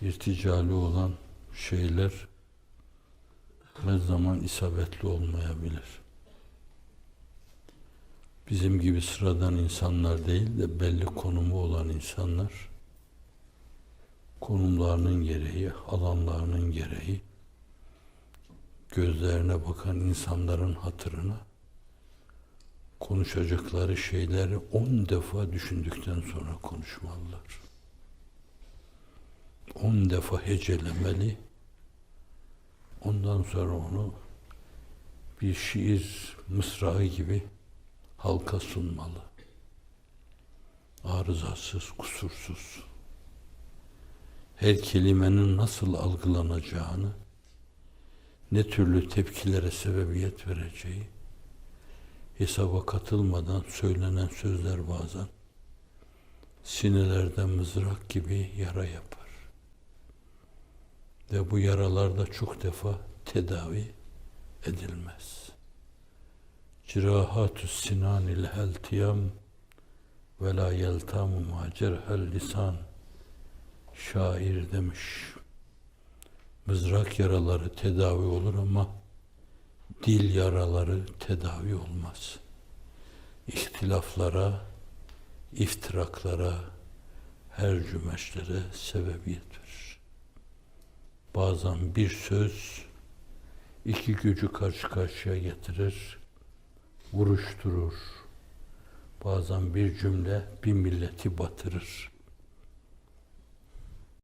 irticali olan şeyler her zaman isabetli olmayabilir. Bizim gibi sıradan insanlar değil de belli konumu olan insanlar, konumlarının gereği, alanlarının gereği, gözlerine bakan insanların hatırına konuşacakları şeyleri 10 defa düşündükten sonra konuşmalılar. 10 defa hecelemeli, ondan sonra onu bir şiir mısrağı gibi halka sunmalı. Arızasız, kusursuz. Her kelimenin nasıl algılanacağını, ne türlü tepkilere sebebiyet vereceği, hesaba katılmadan söylenen sözler bazen sinelerde mızrak gibi yara yapar. Ve bu yaralarda çok defa tedavi edilmez. Cirahatü sinanil heltiyam ve la yeltamu ma cerhel lisan. Şair demiş. Mızrak yaraları tedavi olur ama dil yaraları tedavi olmaz. İhtilaflara, iftiraklara, hercümeşlere sebebiyet verir. Bazen bir söz iki gücü karşı karşıya getirir, vuruşturur. Bazen bir cümle bir milleti batırır.